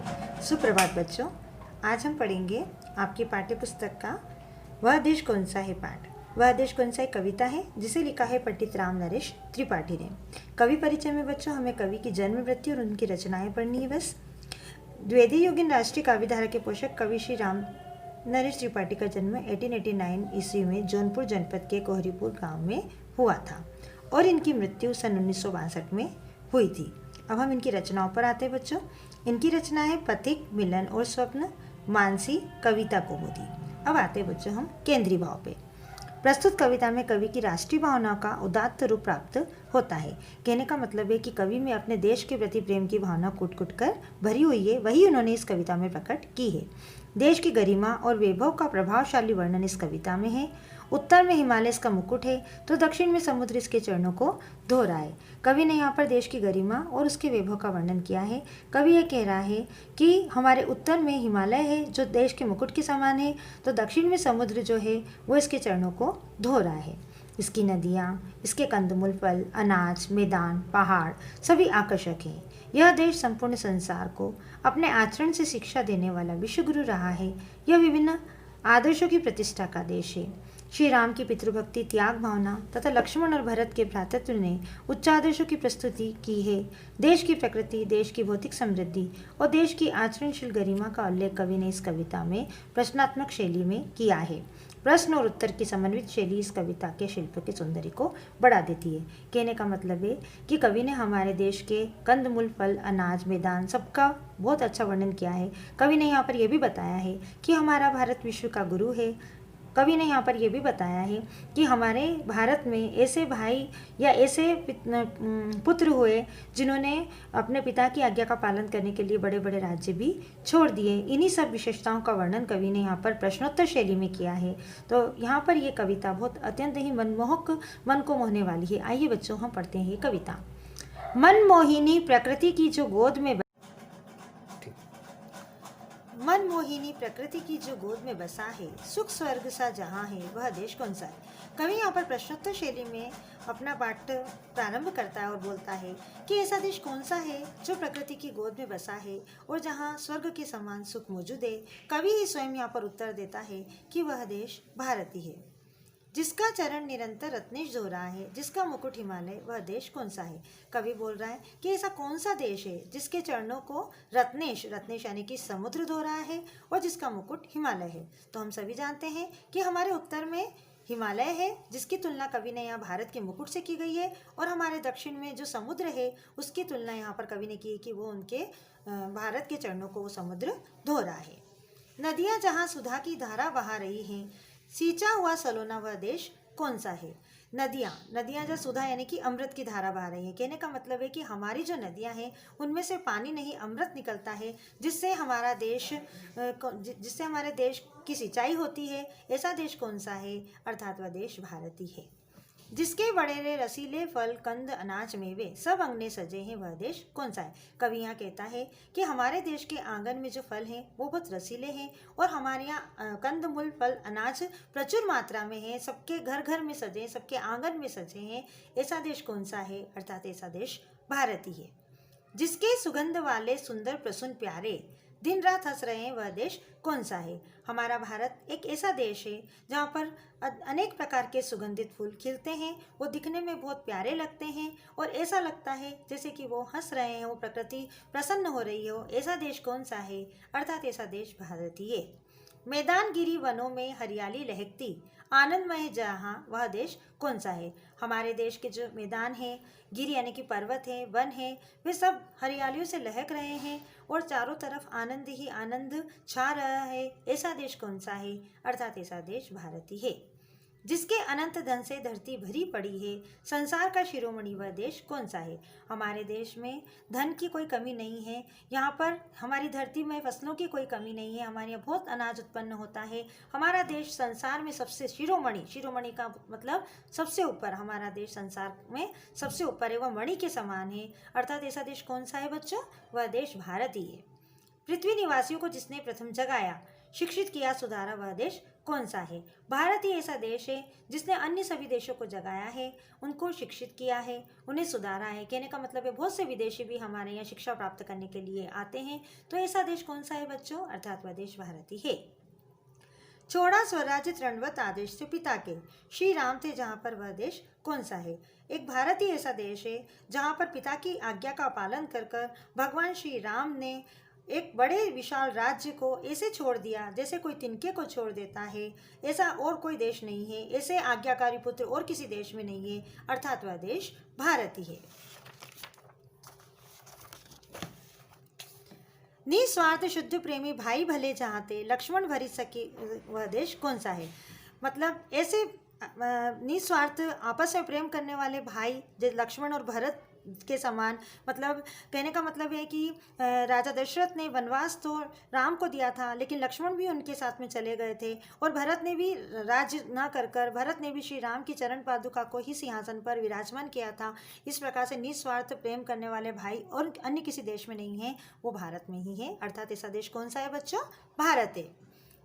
सुप्रभात बच्चों। आज हम पढ़ेंगे आपकी पाठ्य पुस्तक का वह देश कौन सा है पाठ। वह देश कौन सा एक कविता है जिसे लिखा है पंडित राम नरेश त्रिपाठी ने। कवि परिचय में बच्चों हमें कवि की जन्म वृत्ति और उनकी रचनाएं पढ़नी है बस। द्विवेदी योगिन राष्ट्रीय काव्यधारा के पोषक कवि श्री राम नरेश त्रिपाठी का जन्म 1889 ईस्वी में जौनपुर जनपद के कोहरीपुर गांव में हुआ था और इनकी मृत्यु सन 1962 में हुई थी। अब हम इनकी रचनाओं पर आते हैं बच्चों। इनकी रचना है पथिक, मिलन और स्वप्न, मानसी, कविता कौमुदी। अब आते हैं बच्चों हम केंद्रीय भाव पे। प्रस्तुत कविता में कवि की राष्ट्रीय भावनाओं का उदात्त रूप प्राप्त होता है। कहने का मतलब है कि कवि में अपने देश के प्रति प्रेम की भावना कुट कुट कर भरी हुई है, वही उन्होंने इस कविता में प्रकट की है। देश की गरिमा और वैभव का प्रभावशाली वर्णन इस कविता में है। उत्तर में हिमालय इसका मुकुट है तो दक्षिण में समुद्र इसके चरणों को धो रहा है। कवि ने यहाँ पर देश की गरिमा और उसके वैभव का वर्णन किया है। कवि ये कह रहा है कि हमारे उत्तर में हिमालय है जो देश के मुकुट के समान है, तो दक्षिण में समुद्र जो है वो इसके चरणों को धो रहा है। इसकी नदियाँ, इसके कंदमूल, फल, अनाज, मैदान, पहाड़ सभी आकर्षक हैं। यह देश संपूर्ण संसार को अपने आचरण से शिक्षा देने वाला विश्वगुरु रहा है। यह विभिन्न आदर्शों की प्रतिष्ठा का देश है। श्री राम की पितृभक्ति, त्याग भावना तथा लक्ष्मण और भरत के भ्रातृत्व ने उच्च आदर्शों की प्रस्तुति की है। देश की प्रकृति, देश की भौतिक समृद्धि और देश की आचरणशील गरिमा का उल्लेख कवि ने इस कविता में प्रश्नात्मक शैली में किया है। प्रश्न और उत्तर की समन्वित शैली इस कविता के शिल्प के सौंदर्य को बढ़ा देती है। कहने का मतलब है कि कवि ने हमारे देश के कंदमूल, फल, अनाज, मैदान सबका बहुत अच्छा वर्णन किया है। कवि ने यहाँ पर यह भी बताया है कि हमारा भारत विश्व का गुरु है। कवि ने यहाँ पर यह भी बताया है कि हमारे भारत में ऐसे भाई या ऐसे पुत्र हुए जिन्होंने अपने पिता की आज्ञा का पालन करने के लिए बड़े बड़े राज्य भी छोड़ दिए। इन्हीं सब विशेषताओं का वर्णन कवि ने यहाँ पर प्रश्नोत्तर शैली में किया है। तो यहाँ पर ये कविता बहुत अत्यंत ही मनमोहक, मन को मोहने वाली है। आइए बच्चों हम पढ़ते हैं ये कविता। मनमोहिनी प्रकृति की जो गोद में मनमोहिनी प्रकृति की जो गोद में बसा है, सुख स्वर्ग सा जहाँ है, वह देश कौन सा है। कवि यहाँ पर प्रश्नोत्तर शैली में अपना पाठ प्रारंभ करता है और बोलता है कि ऐसा देश कौन सा है जो प्रकृति की गोद में बसा है और जहाँ स्वर्ग के समान सुख मौजूद है। कवि ही स्वयं यहाँ पर उत्तर देता है कि वह देश भारत ही है, जिसका चरण निरंतर रत्नेश धो रहा है, जिसका मुकुट हिमालय, वह देश कौन सा है। कवि बोल रहा है कि ऐसा कौन सा देश है जिसके चरणों को रत्नेश यानी कि समुद्र धो रहा है और जिसका मुकुट हिमालय है। तो हम सभी जानते हैं कि हमारे उत्तर में हिमालय है जिसकी तुलना कवि ने यहाँ भारत के मुकुट से की गई है, और हमारे दक्षिण में जो समुद्र है उसकी तुलना यहाँ पर कवि ने की है कि वो उनके भारत के चरणों को वो समुद्र धो रहा है। नदियाँ जहाँ सुधा की धारा बहा रही हैं, सींचा हुआ सलोना वह देश कौन सा है। नदियाँ जो सुधा यानी कि अमृत की धारा बहा रही है। कहने का मतलब है कि हमारी जो नदियाँ हैं उनमें से पानी नहीं अमृत निकलता है, जिससे हमारे देश की सिंचाई होती है। ऐसा देश कौन सा है, अर्थात वह देश भारत ही है। जिसके बड़े रसीले फल, कंद, अनाज, मेवे सब अंगने सजे हैं, वह देश कौन सा है। कवि यहाँ कहता है कि हमारे देश के आंगन में जो फल हैं वो बहुत रसीले हैं और हमारे यहाँ कंद, मूल, फल, अनाज प्रचुर मात्रा में है, सबके घर घर में सजे, सबके आंगन में सजे हैं। ऐसा देश कौन सा है, अर्थात ऐसा देश भारत ही है। जिसके सुगंध वाले सुंदर प्रसून प्यारे दिन रात हंस रहे हैं, वह देश कौन सा है। हमारा भारत एक ऐसा देश है जहाँ पर अनेक प्रकार के सुगंधित फूल खिलते हैं, वो दिखने में बहुत प्यारे लगते हैं और ऐसा लगता है जैसे कि वो हंस रहे हैं, वो प्रकृति प्रसन्न हो रही हो। ऐसा देश कौन सा है, अर्थात ऐसा देश भारत ही है। मैदान गिरी वनों में हरियाली लहकती, आनंदमय जहाँ, वह देश कौन सा है। हमारे देश के जो मैदान हैं, गिरी यानी कि पर्वत है, वन है, वे सब हरियालियों से लहक रहे हैं और चारों तरफ आनंद ही आनंद छा रहा है। ऐसा देश कौन सा है, अर्थात ऐसा देश भारत ही है। जिसके अनंत धन से धरती भरी पड़ी है, संसार का शिरोमणि, वह देश कौन सा है। हमारे देश में धन की कोई कमी नहीं है, यहाँ पर हमारी धरती में फसलों की कोई कमी नहीं है, हमारे यहाँ बहुत अनाज उत्पन्न होता है। हमारा देश संसार में सबसे शिरोमणि का मतलब सबसे ऊपर, हमारा देश संसार में सबसे ऊपर है, वह मणि के समान है। अर्थात ऐसा देश कौन सा है बच्चों, वह देश भारत ही है। पृथ्वी निवासियों को जिसने प्रथम जगाया, शिक्षित किया, सुधारा, वह देश कौन सा है? भारत ही ऐसा देश है जिसने अन्य सभी देशों को जगाया है, उनको शिक्षित किया है, उन्हें सुधारा है। कहने का मतलब है बहुत से विदेशी भी हमारे यहाँ शिक्षा प्राप्त करने के लिए आते हैं। तो ऐसा देश कौन सा है बच्चों? अर्थात वह देश भारत ही है। छोड़ा स्वराज्य तृणवत आदेश से पिता के, श्री राम थे जहाँ पर, वह देश कौन सा है? एक भारत ही ऐसा देश है जहाँ पर पिता की आज्ञा का पालन कर कर भगवान श्री राम ने एक बड़े विशाल राज्य को ऐसे छोड़ दिया जैसे कोई तिनके को छोड़ देता है। ऐसा और कोई देश नहीं है, ऐसे आज्ञाकारी पुत्र और किसी देश में नहीं है, अर्थात वह देश भारत ही है। निस्वार्थ शुद्ध प्रेमी भाई भले चाहते, लक्ष्मण भरी सके, वह देश कौन सा है? मतलब ऐसे निस्वार्थ आपस में प्रेम करने वाले भाई जो लक्ष्मण और भरत के समान, मतलब कहने का मतलब है कि राजा दशरथ ने वनवास तो राम को दिया था, लेकिन लक्ष्मण भी उनके साथ में चले गए थे, और भरत ने भी राज्य न कर भरत ने भी श्री राम की चरण पादुका को ही सिंहासन पर विराजमान किया था। इस प्रकार से निस्वार्थ प्रेम करने वाले भाई और अन्य किसी देश में नहीं है, वो भारत में ही है। अर्थात ऐसा देश कौन सा है बच्चों? भारत है।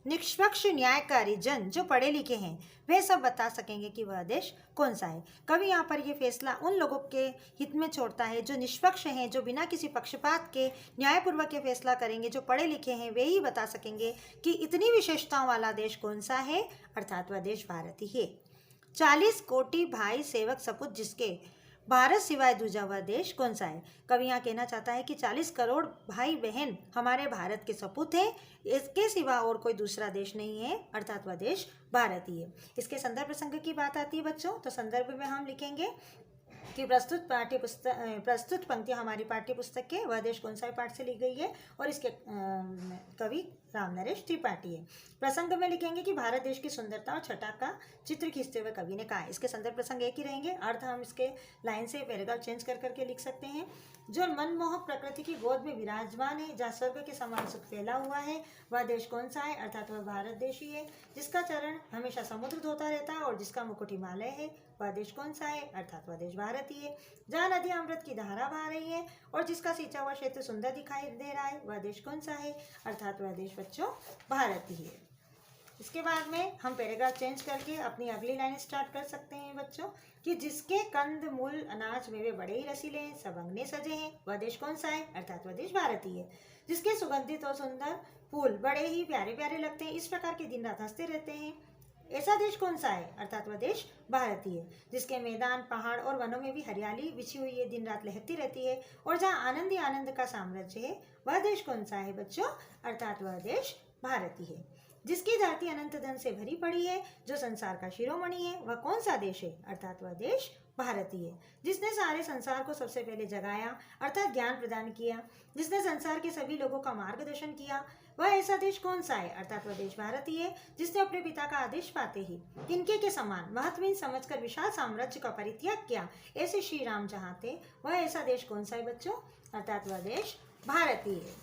निष्पक्ष न्यायकारी जन जो पढ़े लिखे हैं वे सब बता सकेंगे कि वह देश कौन सा है। कवि यहाँ पर यह फैसला उन लोगों के हित में छोड़ता है जो निष्पक्ष हैं, जो बिना किसी पक्षपात के न्यायपूर्वक ये फैसला करेंगे, जो पढ़े लिखे हैं वे ही बता सकेंगे कि इतनी विशेषताओं वाला देश कौन सा है, अर्थात वह देश भारत ही है। 40 कोटि भाई सेवक सपूत जिसके, भारत सिवाय दूजा वह देश कौन सा है? कवि यहाँ कहना चाहता है कि 40 करोड़ भाई बहन हमारे भारत के सपूत हैं, इसके सिवा और कोई दूसरा देश नहीं है, अर्थात वह देश भारत ही है। इसके संदर्भ प्रसंग की बात आती है बच्चों, तो संदर्भ में हम लिखेंगे कि प्रस्तुत पंक्तियाँ हमारी पाठ्य पुस्तक के वह देश कौन सा पाठ से ली गई है, और इसके कवि राम नरेश त्रिपाठी है। प्रसंग में लिखेंगे कि भारत देश की सुंदरता और छटा का चित्र खींचते हुए कवि ने कहा है। इसके संदर्भ प्रसंग एक ही रहेंगे, अर्थ हम इसके लाइन से पैराग्राफ चेंज कर करके लिख सकते हैं। जो मनमोहक प्रकृति की गोद में विराजमान है, जहाँ स्वर्ग के समान सुख फैला हुआ है, वह देश कौन सा है? अर्थात वह भारत देश ही है। जिसका चरण हमेशा समुद्र धोता रहता है और जिसका मुकुट हिमालय है, वह देश कौन सा है? अर्थात वह देश भारत ही है। जहाँ नदी अमृत की धारा बहा रही है और जिसका सिंचा हुआ क्षेत्र सुंदर दिखाई दे रहा है, वह देश कौन सा है? अर्थात वह देश बच्चों भारत ही है। इसके बाद में हम पैराग्राफ चेंज करके अपनी अगली लाइन स्टार्ट कर सकते हैं बच्चों कि जिसके कंद मूल अनाज मेवे बड़े ही रसीले हैं, सब अंगने सजे हैं, वह देश कौन सा है? अर्थात वह देश भारत ही है। जिसके सुगंधित और सुंदर फूल बड़े ही प्यारे प्यारे लगते हैं, इस प्रकार के दिन रात हंसते रहते हैं, ऐसा देश कौन सा है? अर्थात वह देश भारत ही है। जिसके मैदान पहाड़ और वनों में भी हरियाली बिछी हुई है, दिन रात लहरती रहती है, और जहाँ आनंद ही आनंद का साम्राज्य है, वह देश कौन सा है बच्चों? अर्थात वह देश भारत ही है। जिसकी धरती अनंत धन से भरी पड़ी है, जो संसार का शिरोमणि है, वह कौन सा देश है? अर्थात वह देश भारत ही है। जिसने सारे संसार को सबसे पहले जगाया, अर्थात ज्ञान प्रदान किया, जिसने संसार के सभी लोगों का मार्गदर्शन किया, वह ऐसा देश कौन सा है? अर्थात वह देश भारत ही है। जिसने अपने पिता का आदेश पाते ही तिनके के समान महत्वहीन समझकर विशाल साम्राज्य का परित्याग किया, ऐसे श्री राम जहाँ थे, वह ऐसा देश कौन सा है बच्चों? अर्थात वह देश भारत ही है।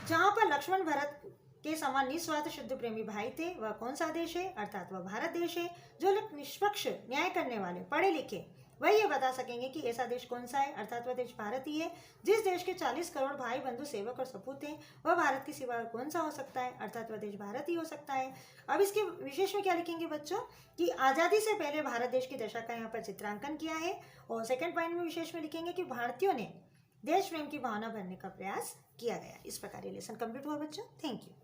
जहाँ पर लक्ष्मण भरत के समान निस्वार्थ शुद्ध प्रेमी भाई थे, वह कौन सा देश है? अर्थात वह भारत देश है। जो लोग निष्पक्ष न्याय करने वाले पढ़े लिखे वही ये बता सकेंगे कि ऐसा देश कौन सा है, अर्थात वह देश भारत ही है। जिस देश के 40 करोड़ भाई बंधु सेवक और सपूत हैं, वह भारत के सिवा कौन सा हो सकता है? अर्थात वह देश भारत ही हो सकता है। अब इसके विशेष में क्या लिखेंगे बच्चों कि आज़ादी से पहले भारत देश की दशा का यहाँ पर चित्रांकन किया है, और सेकंड पॉइंट में विशेष में लिखेंगे कि भारतीयों ने देश प्रेम की भावना भरने का प्रयास किया गया। इस प्रकार ये लेसन कंप्लीट हुआ बच्चों। Thank you.